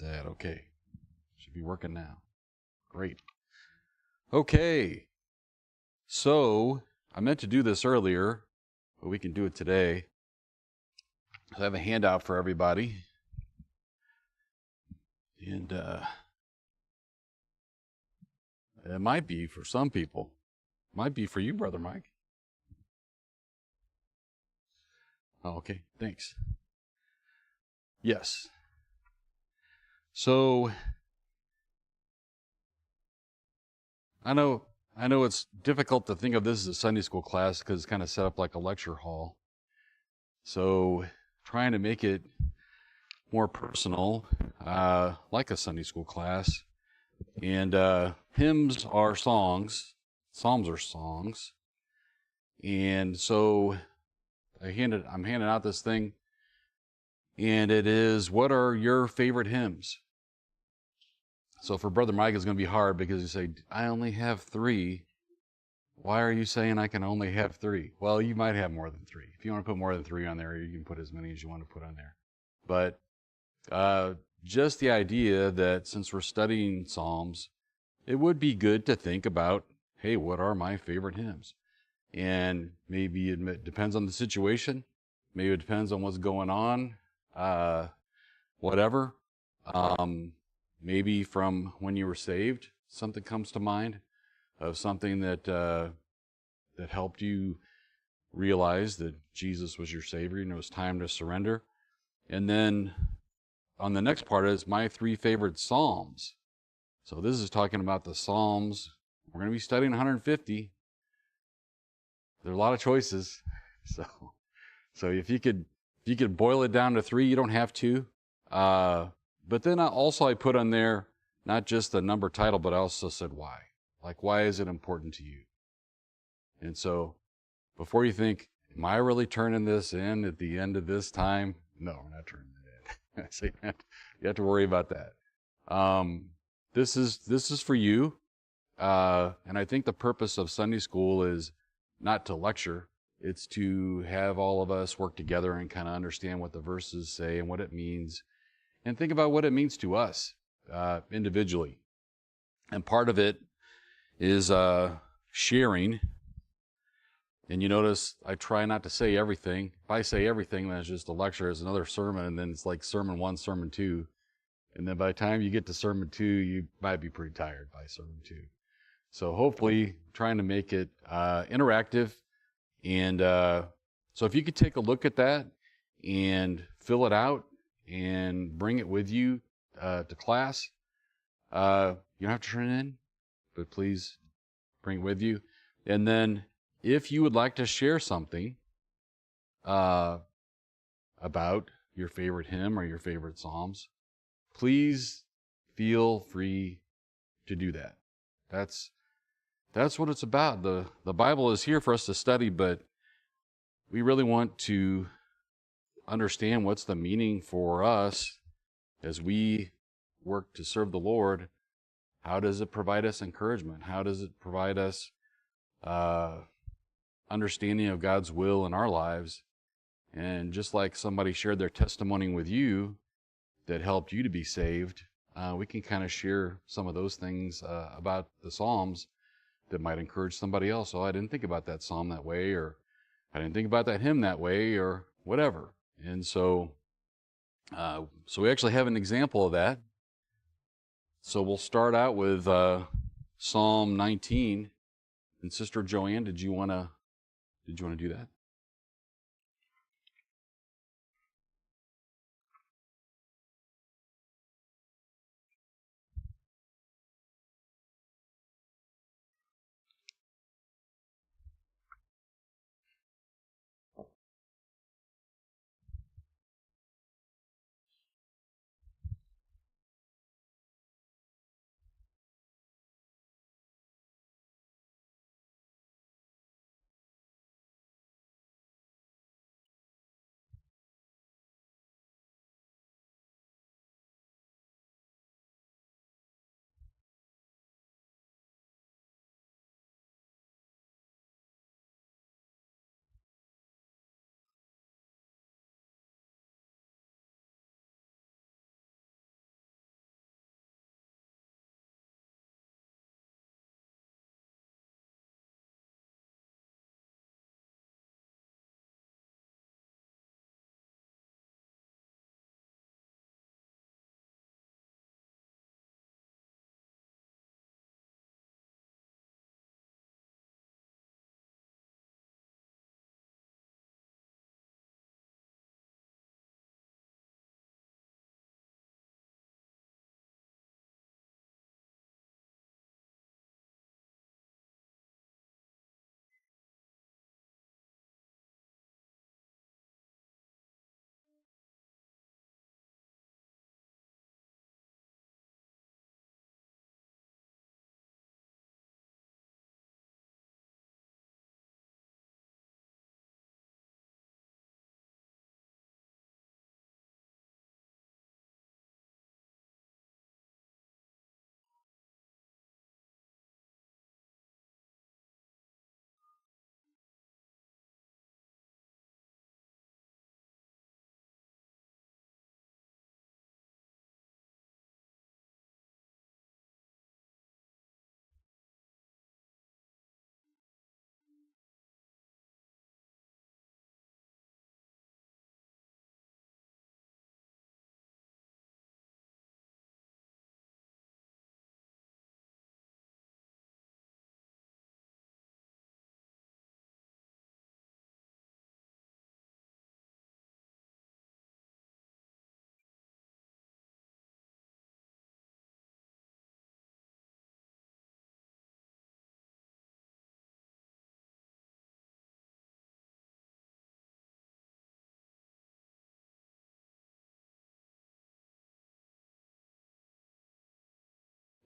that. Okay. Should be working now. Great. Okay. So I meant to do this earlier, but we can do it today. I have a handout for everybody. And it might be for some people. Might be for you, Brother Mike. Oh, okay. Thanks. Yes. So I know it's difficult to think of this as a Sunday school class because it's kind of set up like a lecture hall. So trying to make it more personal, like a Sunday school class. And hymns are songs. Psalms are songs. And so I'm handing out this thing, and it is, what are your favorite hymns? So for Brother Mike, it's going to be hard because you say, I only have 3. Why are you saying I can only have 3? Well, you might have more than 3. If you want to put more than 3 on there, you can put as many as you want to put on there. But just the idea that since we're studying Psalms, it would be good to think about, hey, what are my favorite hymns? And maybe it depends on the situation. Maybe it depends on what's going on, whatever. Maybe from when you were saved, something comes to mind of something that that helped you realize that Jesus was your Savior and it was time to surrender. And then on the next part is my 3 favorite Psalms. So this is talking about the Psalms. We're going to be studying 150. There are a lot of choices. So if you could boil it down to 3, you don't have to. But then I put on there not just the number title, but I also said why. Like, why is it important to you? And so before you think, am I really turning this in at the end of this time? No, we're not turning it in. So you have to worry about that. This is for you. And I think the purpose of Sunday school is not to lecture. It's to have all of us work together and kind of understand what the verses say and what it means, and think about what it means to us individually. And part of it is sharing. And you notice I try not to say everything. If I say everything, then it's just a lecture. It's another sermon, and then it's like sermon 1, sermon 2. And then by the time you get to sermon 2, you might be pretty tired by sermon 2. So hopefully trying to make it interactive. And so if you could take a look at that and fill it out and bring it with you to class. You don't have to turn it in, but please bring it with you. And then if you would like to share something about your favorite hymn or your favorite Psalms, please feel free to do that. That's what it's about. The Bible is here for us to study, but we really want to understand what's the meaning for us as we work to serve the Lord. How does it provide us encouragement? How does it provide us understanding of God's will in our lives? And just like somebody shared their testimony with you that helped you to be saved, we can kind of share some of those things about the Psalms that might encourage somebody else. Oh, I didn't think about that Psalm that way, or I didn't think about that hymn that way, or whatever. And so we actually have an example of that. So we'll start out with Psalm 19. And Sister Joanne, did you want to do that?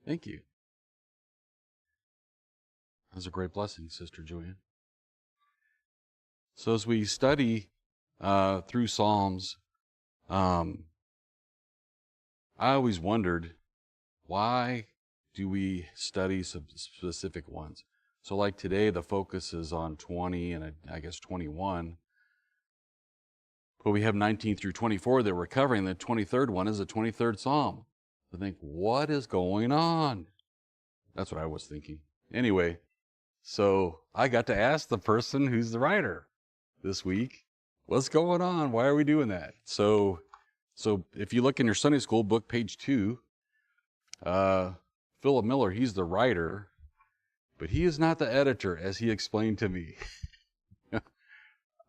Thank you. That was a great blessing, Sister Joanne. So as we study through Psalms, I always wondered, why do we study some specific ones? So like today, the focus is on 20 and I guess 21. But we have 19 through 24 that we're covering. The 23rd one is the 23rd Psalm. I think, what is going on? That's what I was thinking. Anyway, so I got to ask the person who's the writer this week, what's going on? Why are we doing that? So if you look in your Sunday school book, page 2, Philip Miller, he's the writer, but he is not the editor, as he explained to me.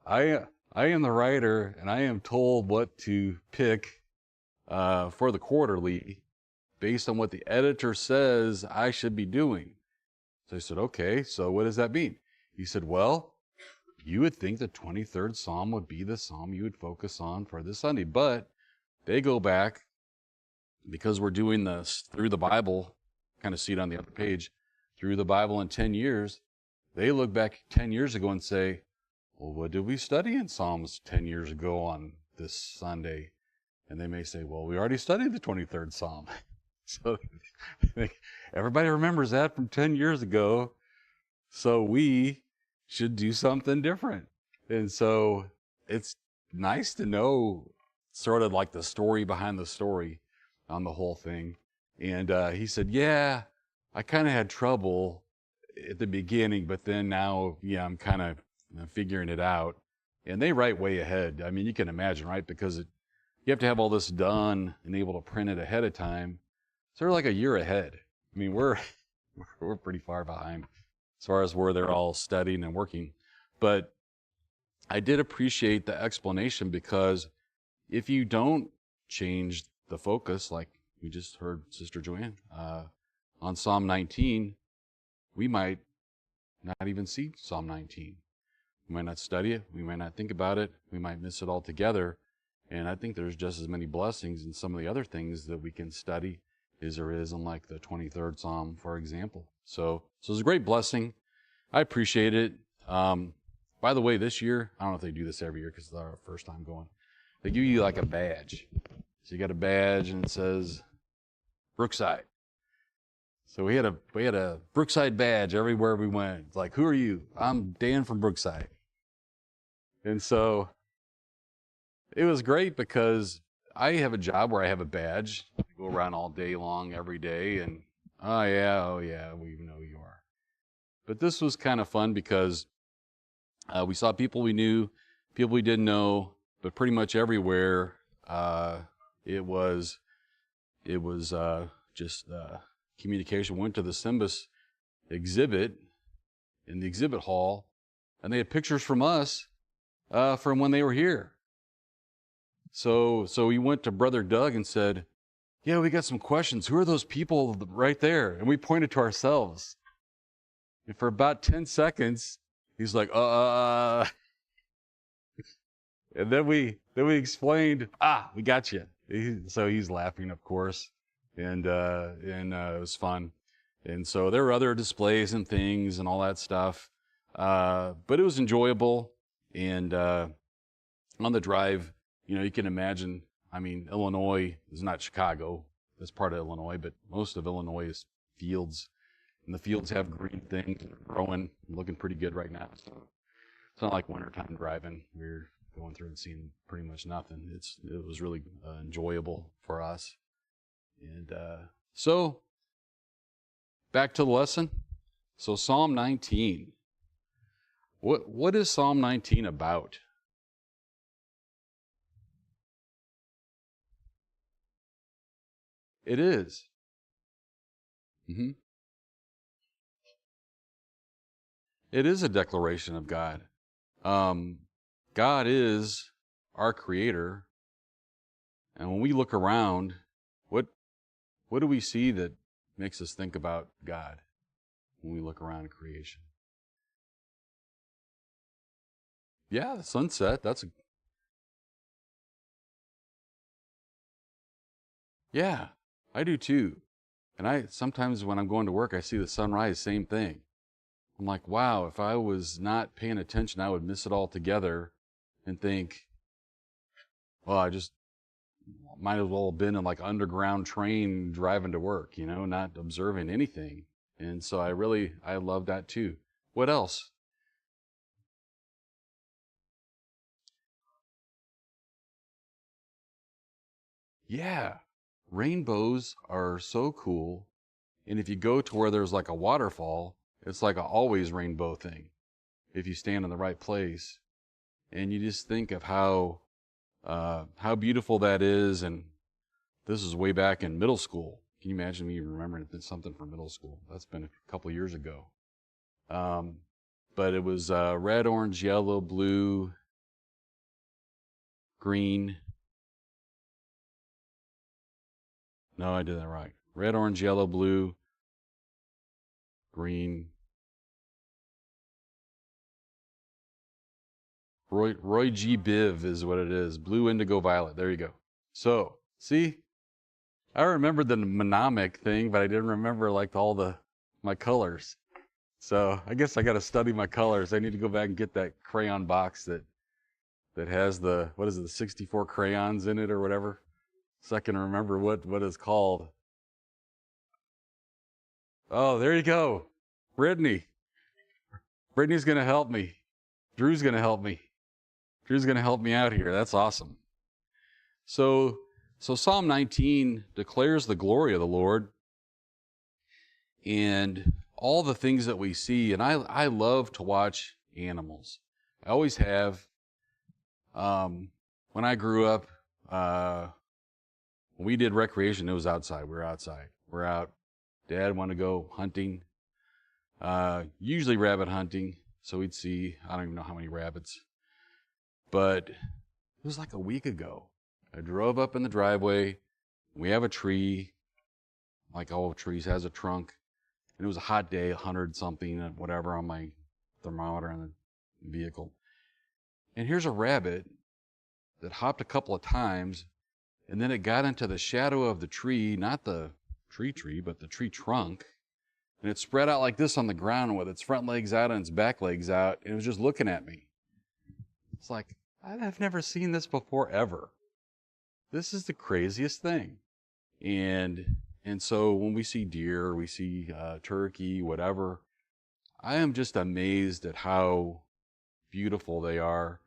I am the writer, and I am told what to pick for the quarterly based on what the editor says I should be doing. So I said, okay, so what does that mean? He said, well, you would think the 23rd Psalm would be the Psalm you would focus on for this Sunday, but they go back, because we're doing this through the Bible, kind of see it on the other page, through the Bible in 10 years, they look back 10 years ago and say, well, what did we study in Psalms 10 years ago on this Sunday? And they may say, well, we already studied the 23rd Psalm. So everybody remembers that from 10 years ago. So we should do something different. And so it's nice to know sort of like the story behind the story on the whole thing. And he said, yeah, I kind of had trouble at the beginning, but then now, yeah, I'm kind of figuring it out. And they write way ahead. I mean, you can imagine, right? Because you have to have all this done and able to print it ahead of time. So they're like a year ahead. I mean, we're pretty far behind as far as where they're all studying and working. But I did appreciate the explanation, because if you don't change the focus, like we just heard Sister Joanne on Psalm 19, we might not even see Psalm 19. We might not study it. We might not think about it. We might miss it altogether. And I think there's just as many blessings in some of the other things that we can study as there is in like the 23rd Psalm, for example. So it's a great blessing. I appreciate it. By the way, this year, I don't know if they do this every year because it's our first time going. They give you like a badge. So you got a badge and it says Brookside. So we had a Brookside badge everywhere we went. It's like, who are you? I'm Dan from Brookside. And so it was great because I have a job where I have a badge. I go around all day long, every day, and oh yeah, we know who you are. But this was kind of fun because we saw people we knew, people we didn't know, but pretty much everywhere it was just communication. Went to the Simbas exhibit in the exhibit hall, and they had pictures from us from when they were here. So we went to Brother Doug and said, yeah, we got some questions. Who are those people right there? And we pointed to ourselves. And for about 10 seconds, he's like, And then we explained, we got you. So he's laughing, of course. And it was fun. And so there were other displays and things and all that stuff. But it was enjoyable. And on the drive, you can imagine, I mean, Illinois is not Chicago. That's part of Illinois, but most of Illinois is fields. And the fields have green things growing, looking pretty good right now. So it's not like wintertime driving. We're going through and seeing pretty much nothing. It was really enjoyable for us. And so back to the lesson. So Psalm 19. What is Psalm 19 about? It is. Mm-hmm. It is a declaration of God. God is our creator. And when we look around, what do we see that makes us think about God when we look around creation? Yeah, the sunset. Yeah, I do too. And sometimes when I'm going to work, I see the sunrise, same thing. I'm like, wow, if I was not paying attention, I would miss it all together and think, well, I just might as well have been in like underground train driving to work, not observing anything. And so I love that too. What else? Yeah, rainbows are so cool. And if you go to where there's like a waterfall, it's like a always rainbow thing if you stand in the right place. And you just think of how beautiful that is. And this is way back in middle school. Can you imagine me remembering something from middle school? That's been a couple years ago. But it was red, orange, yellow, blue, green. No, I did that right. Red, orange, yellow, blue, green. Roy G. Biv is what it is. Blue, indigo, violet. There you go. So, see, I remembered the mnemonic thing, but I didn't remember like my colors. So I guess I got to study my colors. I need to go back and get that crayon box that has the 64 crayons in it or whatever, so I can remember what it's called. Oh, there you go. Brittany's going to help me. Drew's going to help me. Drew's going to help me out here. That's awesome. So Psalm 19 declares the glory of the Lord and all the things that we see. And I love to watch animals. I always have. When I grew up, when we did recreation, it was outside. We were outside. We're out. Dad wanted to go hunting, usually rabbit hunting. So we'd see, I don't even know how many rabbits. But it was like a week ago. I drove up in the driveway. We have a tree, like all trees has a trunk. And it was a hot day, 100 something, whatever, on my thermometer in the vehicle. And here's a rabbit that hopped a couple of times, and then it got into the shadow of the tree, not the tree, but the tree trunk. And it spread out like this on the ground with its front legs out and its back legs out, and it was just looking at me. It's like, I've never seen this before, ever. This is the craziest thing. And so when we see deer, we see turkey, whatever, I am just amazed at how beautiful they are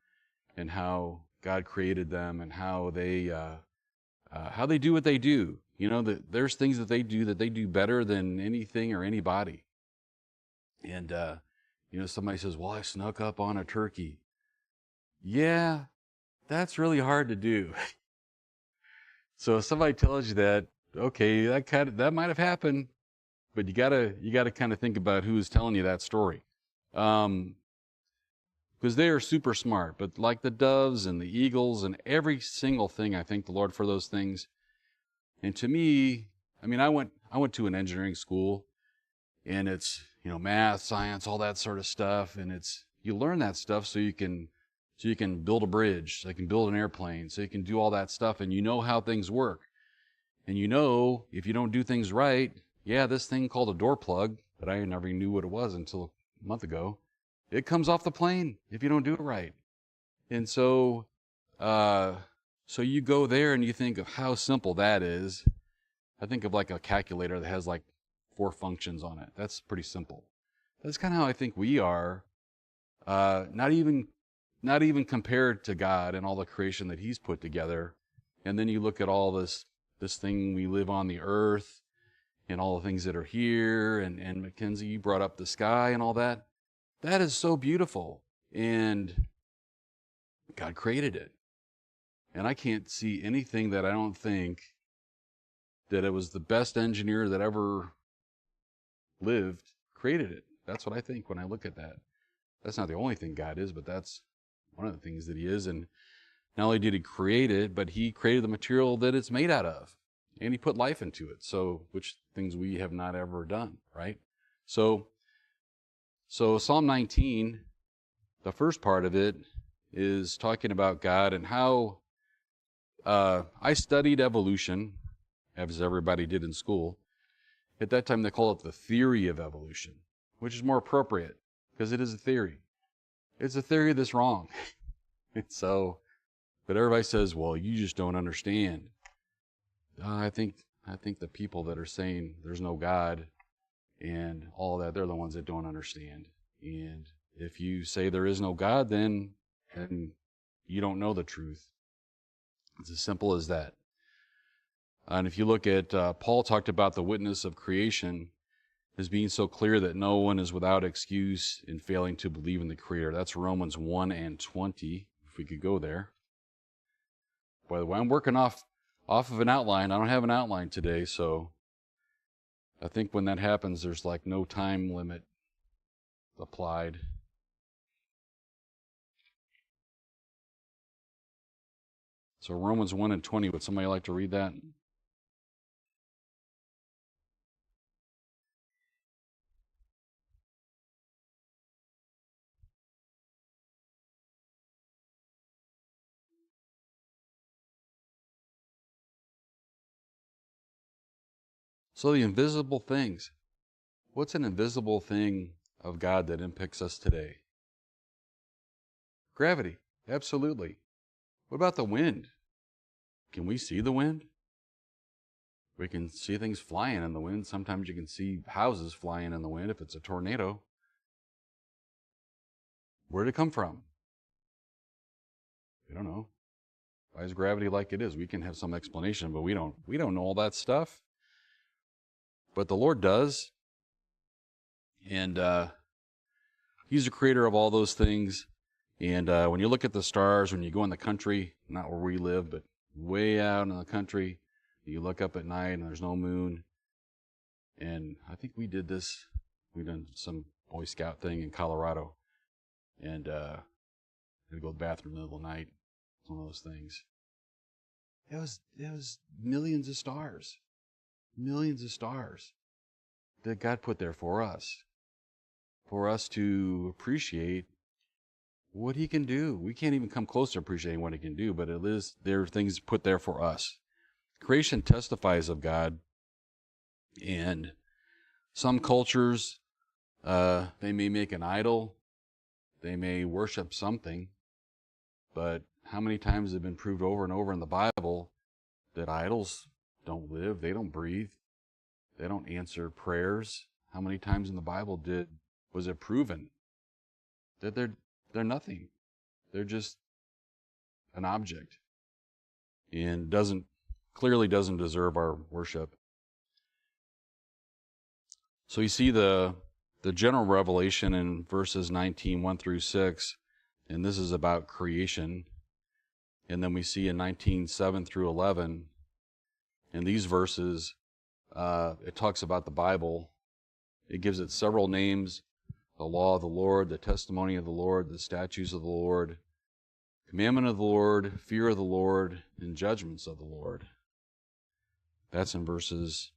and how God created them and how they do what they do. There's things that they do better than anything or anybody. And, somebody says, well, I snuck up on a turkey. Yeah, that's really hard to do. So if somebody tells you that, okay, that might have happened, but you gotta kind of think about who's telling you that story. Because they are super smart, but like the doves and the eagles and every single thing, I thank the Lord for those things. And to me, I went to an engineering school, and it's, math, science, all that sort of stuff, and you learn that stuff so you can build a bridge, so you can build an airplane, so you can do all that stuff, and you know how things work. And if you don't do things right, this thing called a door plug that I never knew what it was until a month ago, it comes off the plane if you don't do it right. And so you go there and you think of how simple that is. I think of like a calculator that has like 4 functions on it. That's pretty simple. That's kind of how I think we are. Not even compared to God and all the creation that He's put together. And then you look at all this thing we live on the earth and all the things that are here. And Mackenzie, you brought up the sky and all that. That is so beautiful. And God created it. And I can't see anything that I don't think that it was the best engineer that ever lived created it. That's what I think when I look at that. That's not the only thing God is, but that's one of the things that He is. And not only did He create it, but He created the material that it's made out of. And He put life into it. So, which things we have not ever done, right? So Psalm 19, the first part of it is talking about God and how I studied evolution, as everybody did in school. At that time, they called it the theory of evolution, which is more appropriate because it is a theory. It's a theory that's wrong. And so, but everybody says, well, you just don't understand. I think the people that are saying there's no God and all that, they're the ones that don't understand. And if you say there is no God, then you don't know the truth. It's as simple as that. And if you look at, Paul talked about the witness of creation as being so clear that no one is without excuse in failing to believe in the Creator. That's Romans 1 and 20, if we could go there. By the way, I'm working off of an outline. I don't have an outline today, so I think when that happens, there's like no time limit applied. So Romans 1 and 20, would somebody like to read that? So the invisible things. What's an invisible thing of God that impacts us today? Gravity. Absolutely. What about the wind? Can we see the wind? We can see things flying in the wind. Sometimes you can see houses flying in the wind if it's a tornado. Where did it come from? We don't know. Why is gravity like it is? We can have some explanation, but we don't know all that stuff. But the Lord does. And He's the creator of all those things. And when you look at the stars, when you go in the country, not where we live, but way out in the country, you look up at night and there's no moon. And I think we did this. We done some Boy Scout thing in Colorado. And had to go to the bathroom in the middle of the night. It's one of those things. It was millions of stars. Millions of stars that God put there for us to appreciate what He can do. We can't even come close to appreciating what He can do, but there are things put there for us. Creation testifies of God, and some cultures, they may make an idol, they may worship something, but how many times has it been proved over and over in the Bible that idols don't live, they don't breathe, they don't answer prayers? How many times in the Bible was it proven that they're nothing? They're just an object and clearly doesn't deserve our worship. So you see the general revelation in verses 19, 1 through 6, and this is about creation. And then we see in 19, 7 through 11, in these verses, it talks about the Bible. It gives it several names: the law of the Lord, the testimony of the Lord, the statutes of the Lord, commandment of the Lord, fear of the Lord, and judgments of the Lord. That's in verses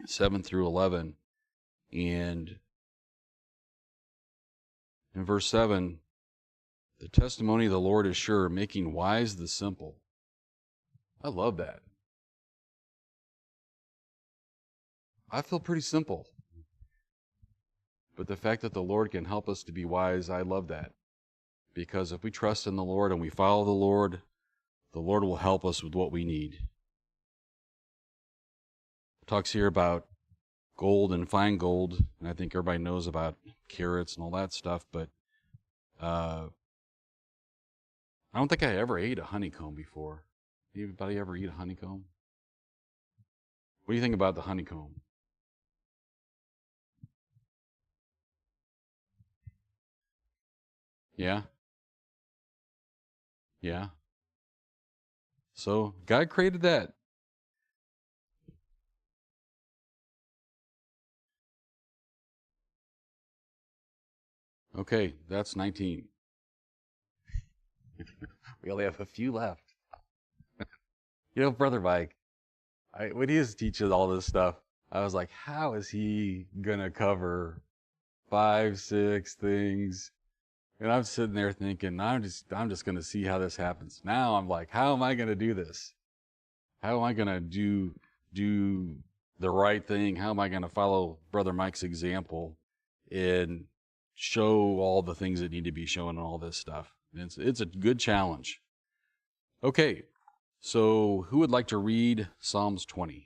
7 through 11. And in verse 7, the testimony of the Lord is sure, making wise the simple. I love that. I feel pretty simple. But the fact that the Lord can help us to be wise, I love that. Because if we trust in the Lord and we follow the Lord will help us with what we need. It talks here about gold and fine gold, and I think everybody knows about carrots and all that stuff, but I don't think I ever ate a honeycomb before. Anybody ever eat a honeycomb? What do you think about the honeycomb? Yeah? Yeah? So, God created that. Okay, that's 19. We only have a few left. Brother Mike, when he was teaching all this stuff, I was like, how is he going to cover 5, 6 things? And I'm sitting there thinking, I'm just going to see how this happens. Now I'm like, how am I going to do this? How am I going to do the right thing? How am I going to follow Brother Mike's example and show all the things that need to be shown and all this stuff? And it's a good challenge. Okay, so who would like to read Psalms 20?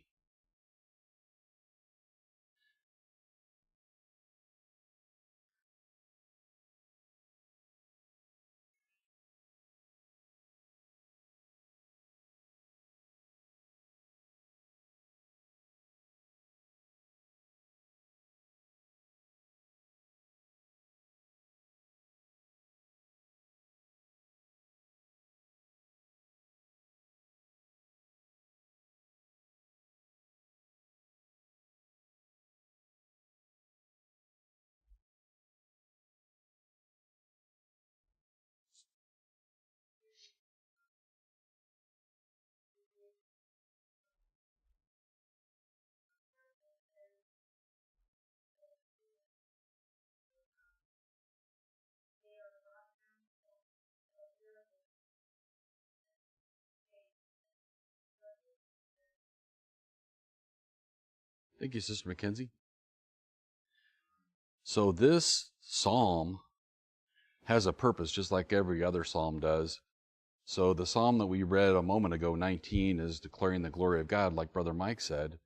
Thank you, Sister Mackenzie. So this psalm has a purpose, just like every other psalm does. So the psalm that we read a moment ago, 19, is declaring the glory of God, like Brother Mike said.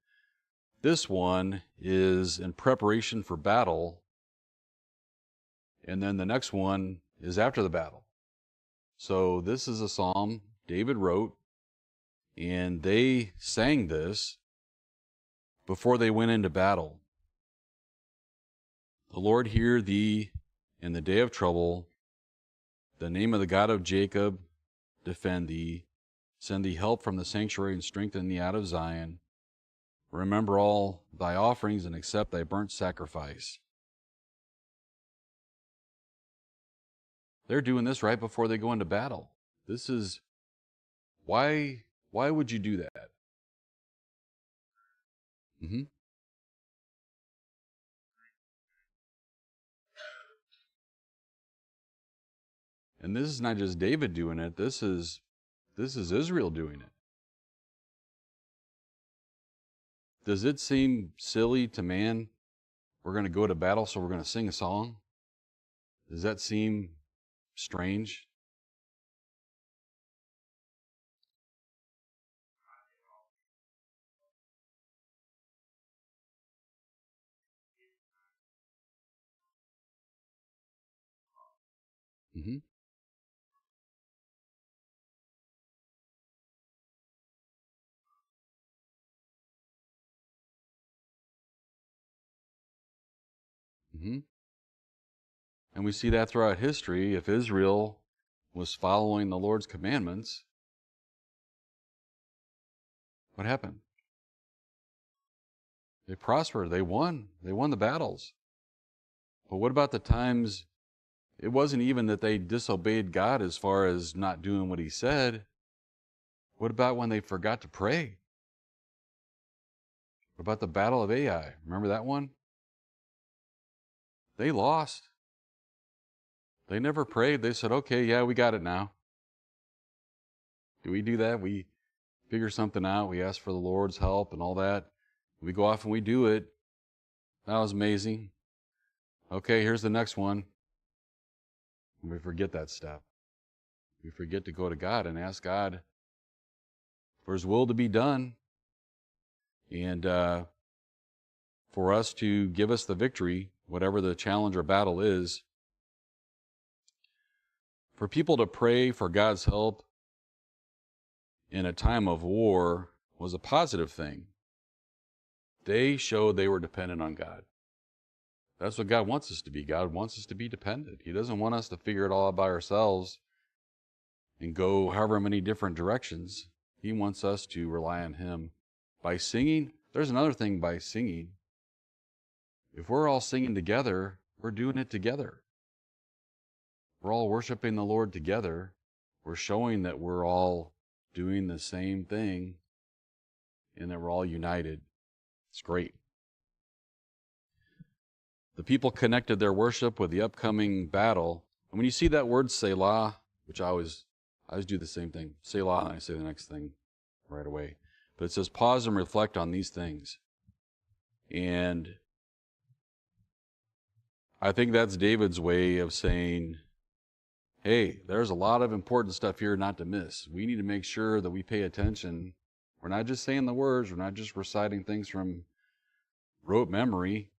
This one is in preparation for battle, and then the next one is after the battle. So this is a psalm David wrote, and they sang this before they went into battle. The Lord hear thee in the day of trouble. The name of the God of Jacob defend thee. Send thee help from the sanctuary and strengthen thee out of Zion. Remember all thy offerings and accept thy burnt sacrifice. They're doing this right before they go into battle. This is why would you do that? Mm-hmm. And this is not just David doing it. This is Israel doing it. Does it seem silly to man? We're going to go to battle, so we're going to sing a song? Does that seem strange? Mm-hmm. Mm-hmm. And we see that throughout history. If Israel was following the Lord's commandments, what happened? They prospered. They won. They won the battles. But what about the times it wasn't even that they disobeyed God as far as not doing what he said? What about when they forgot to pray? What about the Battle of Ai? Remember that one? They lost. They never prayed. They said, okay, yeah, we got it now. Do we do that? We figure something out. We ask for the Lord's help and all that. We go off and we do it. That was amazing. Okay, here's the next one. And we forget that step. We forget to go to God and ask God for his will to be done and for us to give us the victory, whatever the challenge or battle is. For people to pray for God's help in a time of war was a positive thing. They showed they were dependent on God. That's what God wants us to be. God wants us to be dependent. He doesn't want us to figure it all out by ourselves and go however many different directions. He wants us to rely on him by singing. There's another thing by singing. If we're all singing together, we're doing it together. We're all worshiping the Lord together. We're showing that we're all doing the same thing and that we're all united. It's great. The people connected their worship with the upcoming battle. And when you see that word Selah, which I always do the same thing, Selah, and I say the next thing right away. But it says, pause and reflect on these things. And I think that's David's way of saying, hey, there's a lot of important stuff here not to miss. We need to make sure that we pay attention. We're not just saying the words. We're not just reciting things from rote memory.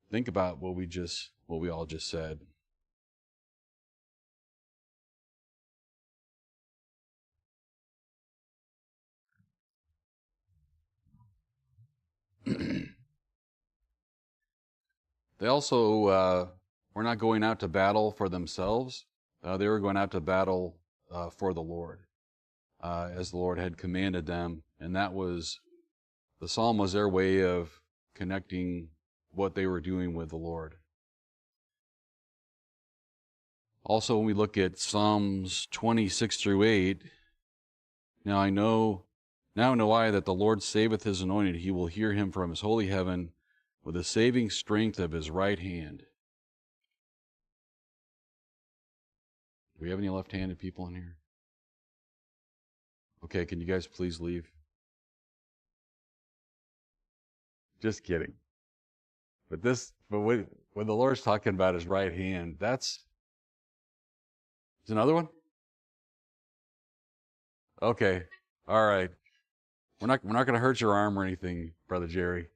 Think about what we all just said. They also were not going out to battle for themselves. They were going out to battle for the Lord, as the Lord had commanded them. And the psalm was their way of connecting what they were doing with the Lord. Also, when we look at Psalms 26-8, now know I that the Lord saveth his anointed. He will hear him from his holy heaven with the saving strength of his right hand. Do we have any left-handed people in here? Okay, can you guys please leave? Just kidding. But when the Lord's talking about his right hand, it's another one? Okay. All right. We're not going to hurt your arm or anything, Brother Jerry.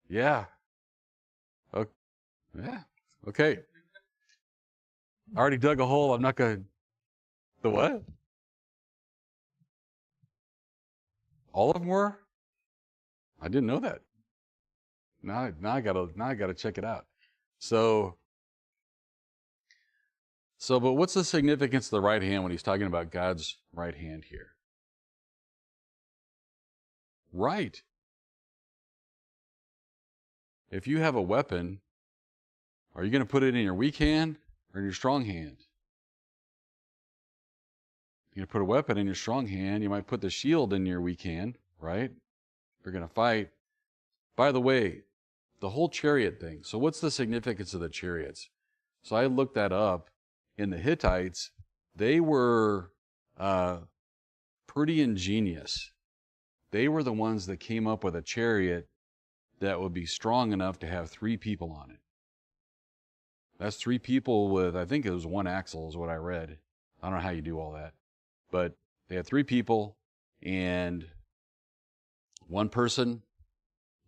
Yeah. Okay. Yeah. Okay. I already dug a hole. I'm not going to. The what? All of them were? I didn't know that. Now I gotta check it out. So, but what's the significance of the right hand when he's talking about God's right hand here? Right. If you have a weapon, are you going to put it in your weak hand or in your strong hand? You're going to put a weapon in your strong hand. You might put the shield in your weak hand, right? You're going to fight. By the way, the whole chariot thing. So what's the significance of the chariots? So I looked that up. In the Hittites, they were pretty ingenious. They were the ones that came up with a chariot that would be strong enough to have 3 people on it. That's 3 people with, I think it was 1 axle is what I read. I don't know how you do all that. But they had 3 people, and one person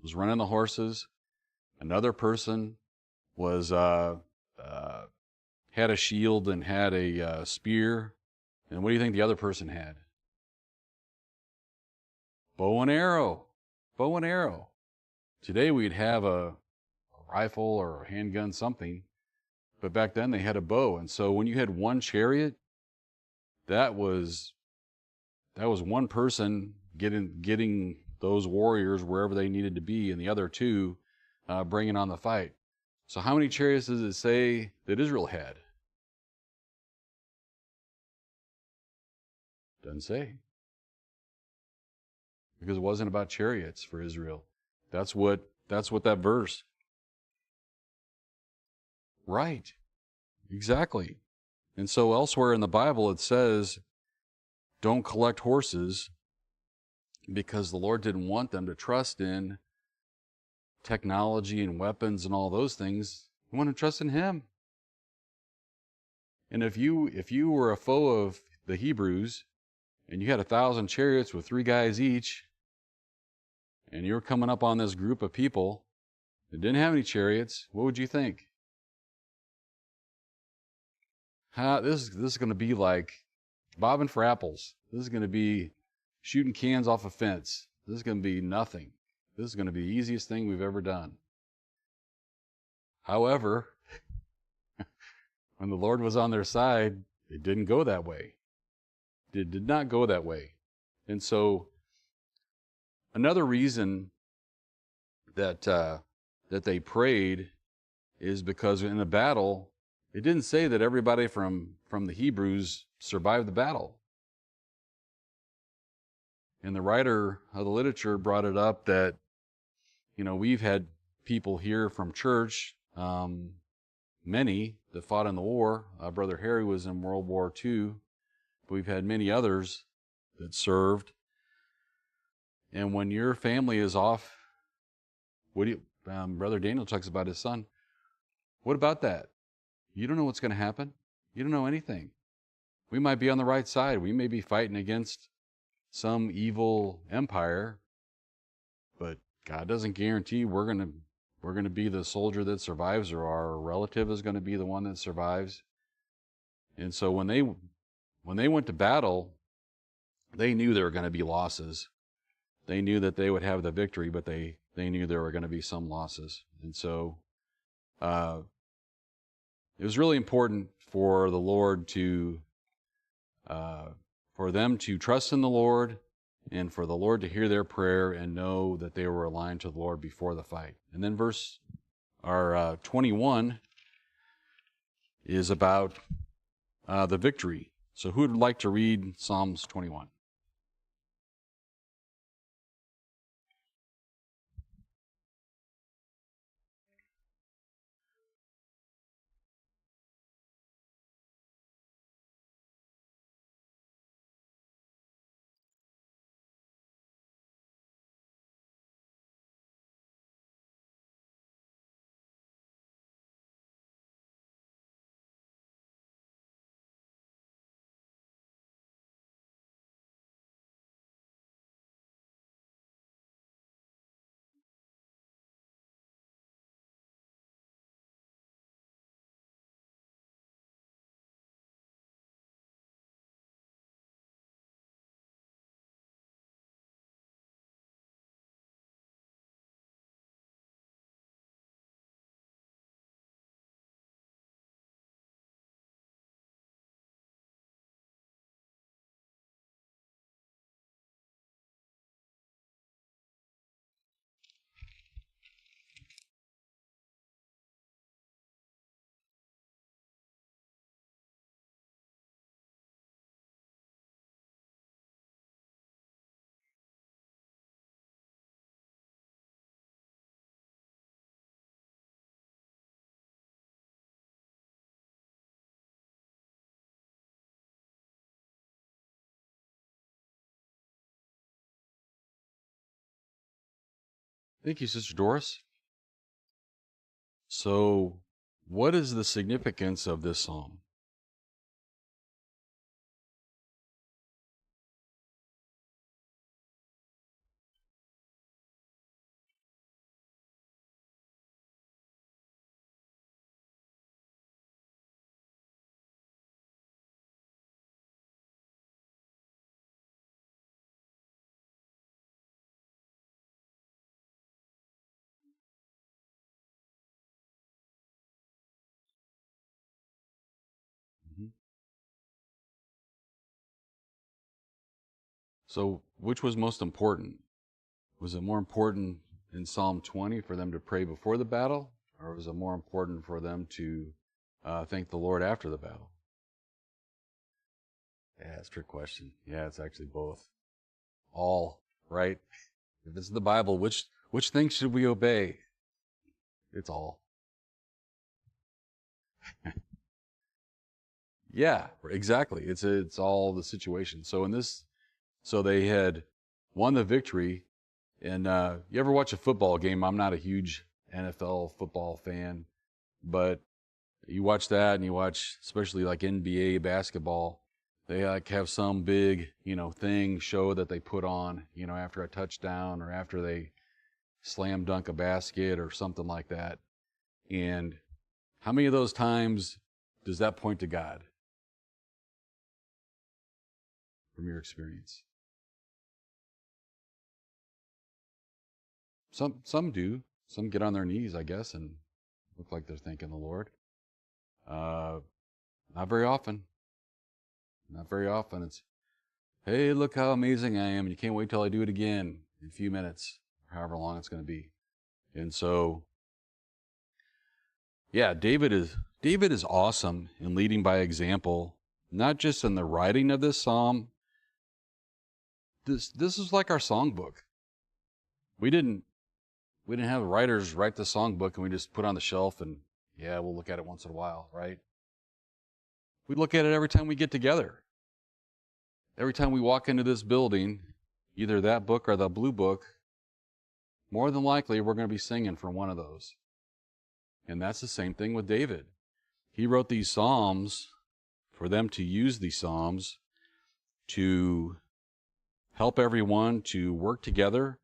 was running the horses. Another person was had a shield and had a spear. And what do you think the other person had? Bow and arrow. Bow and arrow. Today we'd have a rifle or a handgun, something. But back then they had a bow. And so when you had one chariot, that was one person getting those warriors wherever they needed to be, and the other 2 bringing on the fight. So how many chariots does it say that Israel had? Doesn't say. Because it wasn't about chariots for Israel. That's what that verse. Right. Exactly. And so elsewhere in the Bible it says, don't collect horses, because the Lord didn't want them to trust in technology and weapons and all those things. He wanted to trust in Him. And if you were a foe of the Hebrews and you had 1,000 chariots with 3 guys each, and you were coming up on this group of people that didn't have any chariots, what would you think? This is going to be like bobbing for apples. This is going to be shooting cans off a fence. This is going to be nothing. This is going to be the easiest thing we've ever done. However, when the Lord was on their side, it didn't go that way. It did not go that way. And so another reason that they prayed is because in a battle, it didn't say that everybody from the Hebrews survived the battle. And the writer of the literature brought it up that, we've had people here from church, many that fought in the war. Brother Harry was in World War II. But we've had many others that served. And when your family is off, what do you, Brother Daniel talks about his son. What about that? You don't know what's going to happen. You don't know anything. We might be on the right side. We may be fighting against some evil empire, but God doesn't guarantee we're going to be the soldier that survives, or our relative is going to be the one that survives. And so when they went to battle, they knew there were going to be losses. They knew that they would have the victory, but they knew there were going to be some losses. And so it was really important for the Lord to, for them to trust in the Lord, and for the Lord to hear their prayer and know that they were aligned to the Lord before the fight. And then verse 21 is about the victory. So who would like to read Psalms 21? Thank you, Sister Doris. So, what is the significance of this psalm? Mhm. So, which was most important? Was it more important in Psalm 20 for them to pray before the battle, or was it more important for them to thank the Lord after the battle? Yeah, that's a trick question. Yeah, it's actually both. All, right? If it's the Bible, which things should we obey? It's all. Yeah, exactly. It's all the situation. So so they had won the victory. And you ever watch a football game? I'm not a huge NFL football fan, but you watch that, and you watch especially like NBA basketball. They like have some big, thing show that they put on, after a touchdown or after they slam dunk a basket or something like that. And how many of those times does that point to God from your experience? Some do. Some get on their knees, I guess, and look like they're thanking the Lord. Uh, Not very often. Not very often. It's, hey, look how amazing I am, and you can't wait till I do it again in a few minutes, or however long it's going to be. And so, yeah, David is awesome in leading by example, not just in the writing of this psalm. This is like our songbook. We didn't have writers write the songbook and we just put it on the shelf and yeah, we'll look at it once in a while, right? We look at it every time we get together. Every time we walk into this building, either that book or the blue book, more than likely we're going to be singing from one of those. And that's the same thing with David. He wrote these Psalms for them to use these Psalms to help everyone to work together,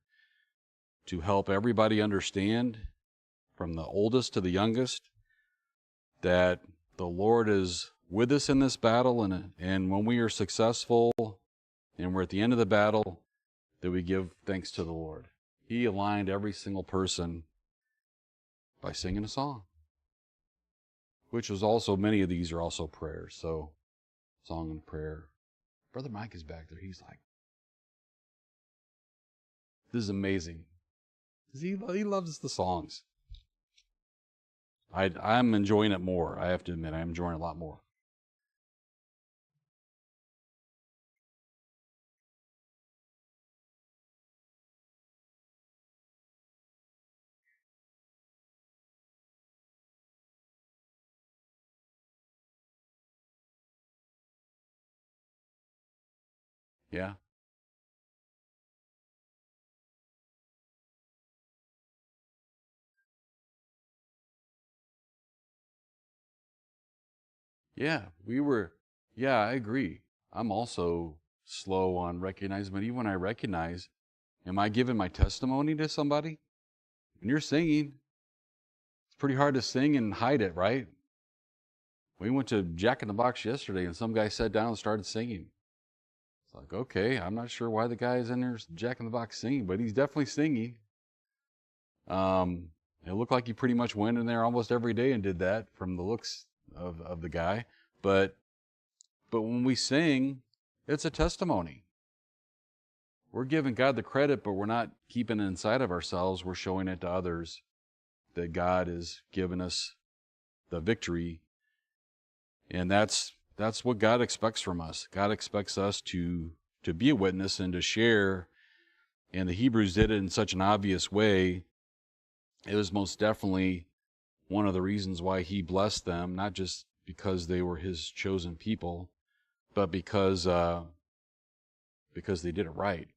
to help everybody understand, from the oldest to the youngest, that the Lord is with us in this battle, and when we are successful and we're at the end of the battle, that we give thanks to the Lord. He aligned every single person by singing a song, which was also, many of these are also prayers. So, song and prayer. Brother Mike is back there. He's like, this is amazing. He loves the songs. I'm enjoying it more. I have to admit, I'm enjoying it a lot more. Yeah. Yeah, I agree. I'm also slow on recognizing, but even when I recognize, am I giving my testimony to somebody? When you're singing, it's pretty hard to sing and hide it, right? We went to Jack in the Box yesterday and some guy sat down and started singing. It's like, okay, I'm not sure why the guy is in there Jack in the Box singing, but he's definitely singing. It looked like he pretty much went in there almost every day and did that from the looks of the guy. But when we sing, it's a testimony. We're giving God the credit, but we're not keeping it inside of ourselves. We're showing it to others that God has given us the victory. And that's what God expects from us. God expects us to be a witness and to share. And the Hebrews did it in such an obvious way. It was most definitely one of the reasons why he blessed them, not just because they were his chosen people, but because they did it right.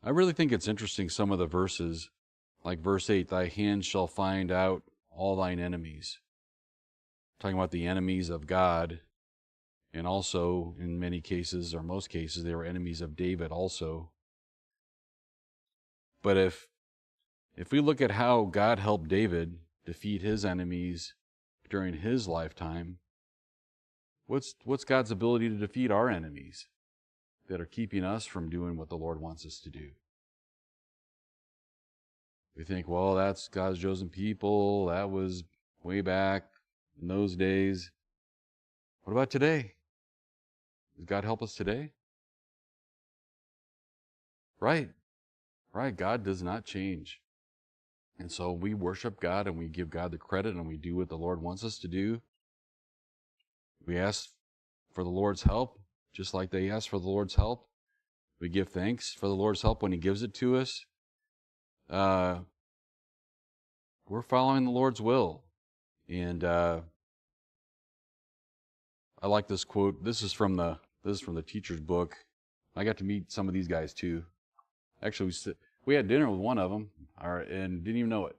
I really think it's interesting, some of the verses, like verse 8, thy hand shall find out all thine enemies. Talking about the enemies of God, and also in many cases, or most cases, they were enemies of David also. But if we look at how God helped David defeat his enemies during his lifetime, what's God's ability to defeat our enemies that are keeping us from doing what the Lord wants us to do? We think, well, that's God's chosen people. That was way back in those days. What about today? Does God help us today? Right. God does not change. And so we worship God and we give God the credit and we do what the Lord wants us to do. We ask for the Lord's help, just like they ask for the Lord's help. We give thanks for the Lord's help when he gives it to us. We're following the Lord's will. And I like this quote. This is from the teacher's book. I got to meet some of these guys too. Actually, we had dinner with one of them, and didn't even know it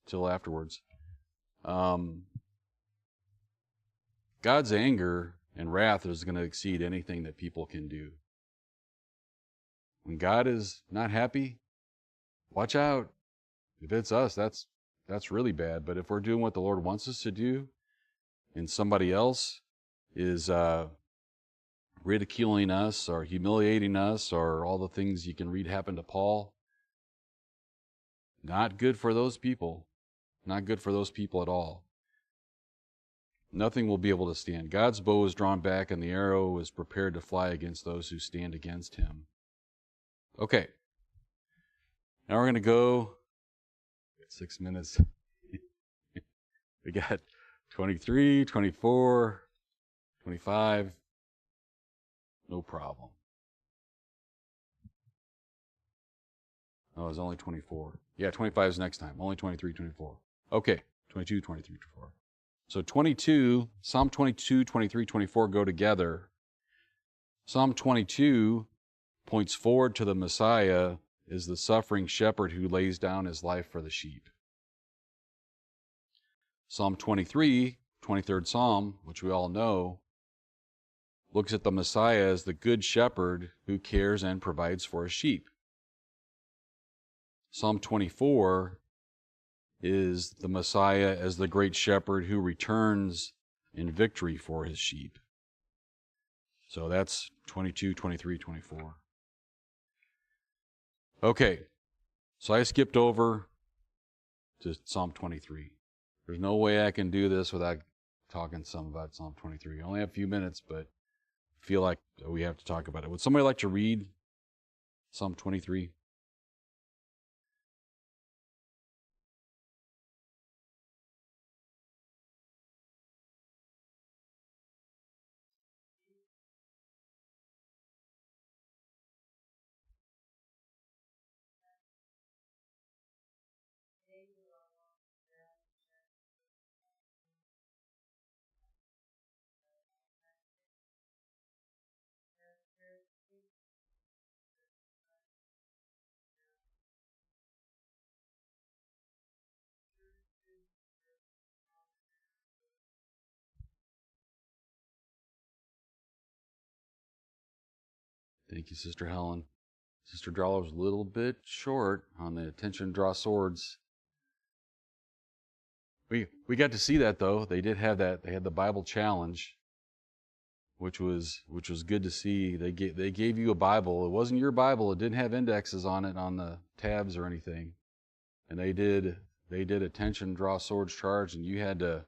till afterwards. God's anger and wrath is going to exceed anything that people can do. When God is not happy, watch out. If it's us, that's really bad. But if we're doing what the Lord wants us to do, and somebody else is ridiculing us or humiliating us or all the things you can read happen to Paul, not good for those people. Not good for those people at all. Nothing will be able to stand. God's bow is drawn back and the arrow is prepared to fly against those who stand against him. Okay. Now we're going to go 6 minutes. We got 23, 24, 25. No problem. Oh, it's only 24. Yeah, 25 is next time. Only 23, 24. Okay, 22, 23, 24. So 22, Psalm 22, 23, 24 go together. Psalm 22 points forward to the Messiah as the suffering shepherd who lays down his life for the sheep. Psalm 23, 23rd Psalm, which we all know, looks at the Messiah as the good shepherd who cares and provides for his sheep. Psalm 24 is the Messiah as the great shepherd who returns in victory for his sheep. So that's 22, 23, 24. Okay, so I skipped over to Psalm 23. There's no way I can do this without talking some about Psalm 23. I only have a few minutes, but I feel like we have to talk about it. Would somebody like to read Psalm 23? Thank you, Sister Helen. Sister Drawler was a little bit short on the attention draw swords. We got to see that though. They did have that. They had the Bible challenge, which was good to see. They gave you a Bible. It wasn't your Bible. It didn't have indexes on it on the tabs or anything. And they did attention draw swords charge, and you had to.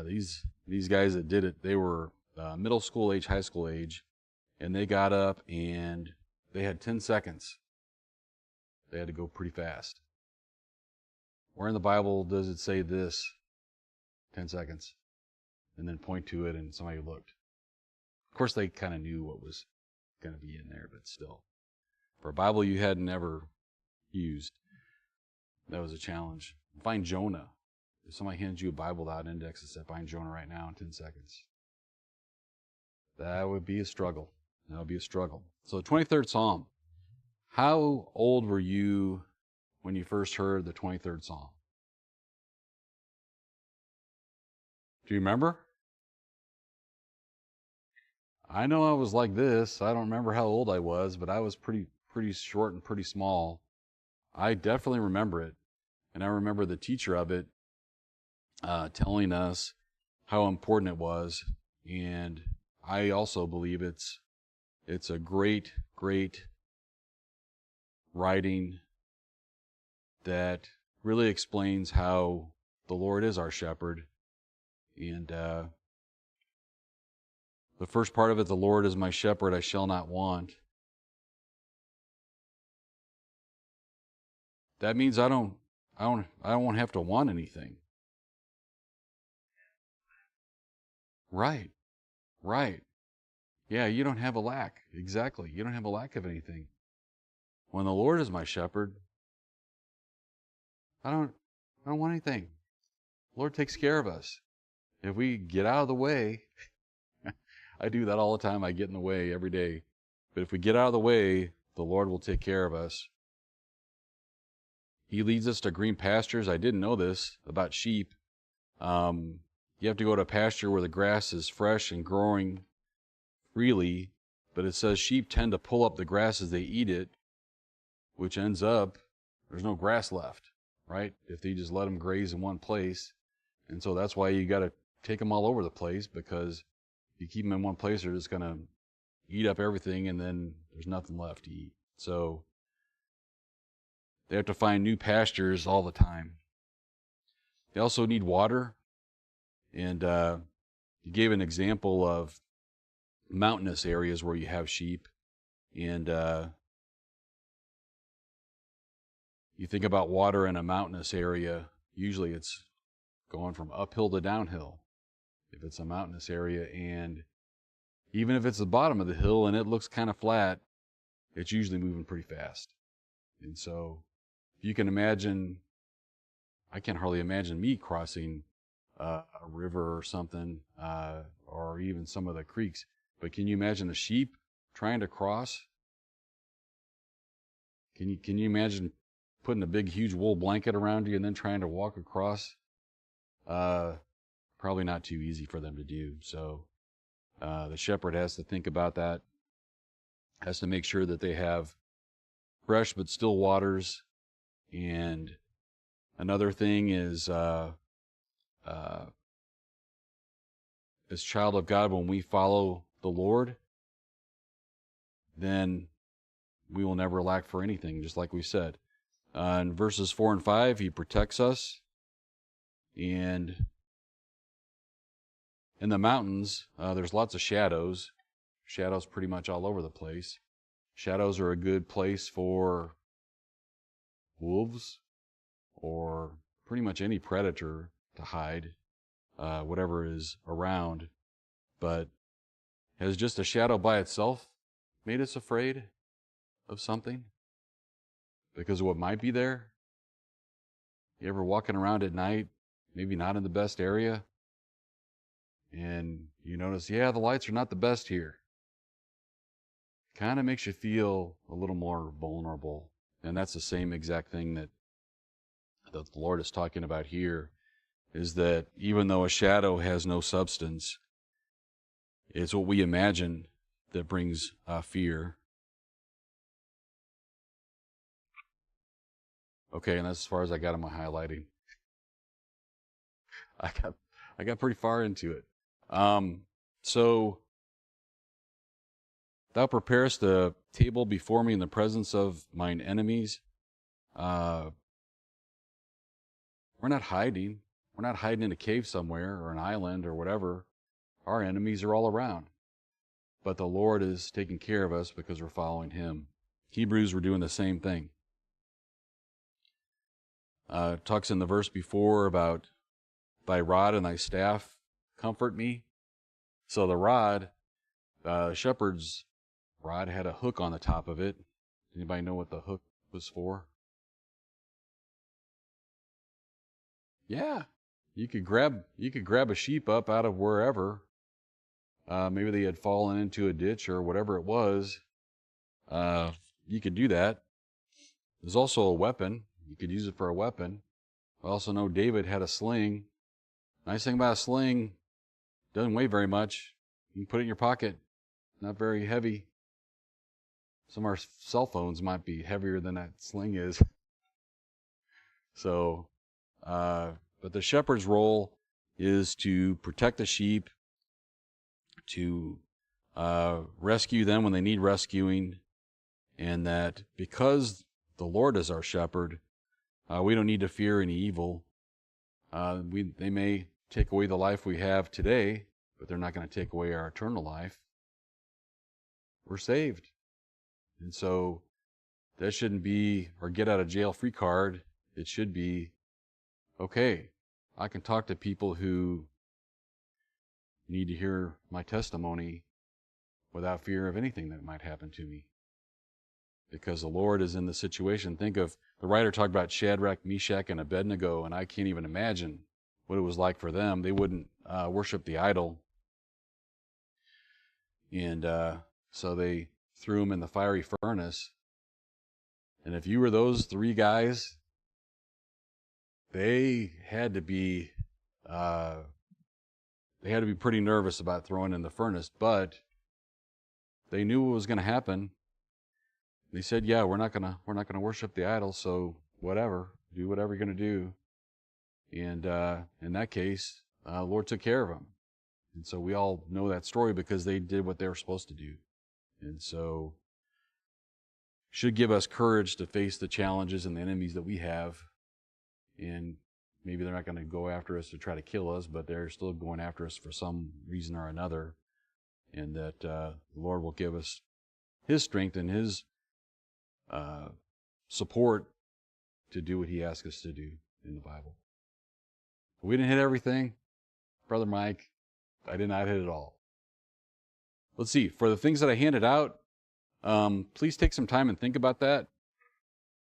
These guys that did it, they were middle school age, high school age, and they got up and they had 10 seconds. They had to go pretty fast. Where in the Bible does it say this? 10 seconds. And then point to it and somebody looked. Of course, they kind of knew what was going to be in there, but still. For a Bible you had never used, that was a challenge. Find Jonah. If somebody hands you a Bible without indexes, said find Jonah right now in 10 seconds. That would be a struggle. That would be a struggle. So the 23rd Psalm. How old were you when you first heard the 23rd Psalm? Do you remember? I know I was like this. I don't remember how old I was, but I was pretty short and pretty small. I definitely remember it. And I remember the teacher of it telling us how important it was. And I also believe it's a great writing that really explains how the Lord is our shepherd. And the first part of it, the Lord is my shepherd, I shall not want. That means I won't have to want anything. Right. Yeah, you don't have a lack. Exactly. You don't have a lack of anything. When the Lord is my shepherd, I don't want anything. The Lord takes care of us. If we get out of the way, I do that all the time. I get in the way every day. But if we get out of the way, the Lord will take care of us. He leads us to green pastures. I didn't know this about sheep. You have to go to a pasture where the grass is fresh and growing freely, but it says sheep tend to pull up the grass as they eat it, which ends up there's no grass left, right? If they just let them graze in one place. And so that's why you got to take them all over the place, because if you keep them in one place, they're just going to eat up everything and then there's nothing left to eat. So they have to find new pastures all the time. They also need water. And you gave an example of mountainous areas where you have sheep. And you think about water in a mountainous area, usually it's going from uphill to downhill if it's a mountainous area. And even if it's the bottom of the hill and it looks kind of flat, it's usually moving pretty fast. And so if you can imagine, I can hardly imagine me crossing a river or something, or even some of the creeks. But can you imagine the sheep trying to cross? Can you imagine putting a big, huge wool blanket around you and then trying to walk across? Probably not too easy for them to do. So the shepherd has to think about that, has to make sure that they have fresh but still waters. And another thing is, as child of God, when we follow the Lord, then we will never lack for anything, just like we said. In verses 4 and 5, he protects us. And in the mountains, there's lots of shadows. Shadows pretty much all over the place. Shadows are a good place for wolves or pretty much any predator to hide, whatever is around. But has just a shadow by itself made us afraid of something because of what might be there? You ever walking around at night, maybe not in the best area, and you notice, yeah, the lights are not the best here. Kind of makes you feel a little more vulnerable. And that's the same exact thing that the Lord is talking about here, is that even though a shadow has no substance, it's what we imagine that brings fear. Okay, and that's as far as I got in my highlighting. I got pretty far into it. So thou preparest the table before me in the presence of mine enemies. We're not hiding. We're not hiding in a cave somewhere or an island or whatever. Our enemies are all around. But the Lord is taking care of us because we're following him. Hebrews were doing the same thing. Talks in the verse before about thy rod and thy staff comfort me. So the rod, shepherd's rod had a hook on the top of it. Anybody know what the hook was for? Yeah, you could grab a sheep up out of wherever. Maybe they had fallen into a ditch or whatever it was. You could do that. There's also a weapon. You could use it for a weapon. I also know David had a sling. Nice thing about a sling, doesn't weigh very much. You can put it in your pocket. Not very heavy. Some of our cell phones might be heavier than that sling is. So, but the shepherd's role is to protect the sheep, to rescue them when they need rescuing, and that because the Lord is our shepherd, we don't need to fear any evil. They may take away the life we have today, but they're not going to take away our eternal life. We're saved. And so that shouldn't be our get out of jail free card. It should be, okay, I can talk to people who need to hear my testimony without fear of anything that might happen to me. Because the Lord is in the situation. Think of, the writer talked about Shadrach, Meshach, and Abednego, and I can't even imagine what it was like for them. They wouldn't worship the idol. And so they threw them in the fiery furnace. And if you were those three guys, they had to be pretty nervous about throwing in the furnace, but they knew what was going to happen. They said, "Yeah, we're not gonna worship the idol, so whatever, do whatever you're going to do." And in that case, the Lord took care of them. And so we all know that story because they did what they were supposed to do. And so should give us courage to face the challenges and the enemies that we have. And maybe they're not going to go after us to try to kill us, but they're still going after us for some reason or another. And that the Lord will give us his strength and his support to do what he asks us to do in the Bible. We didn't hit everything. Brother Mike, I did not hit it all. Let's see. For the things that I handed out, please take some time and think about that.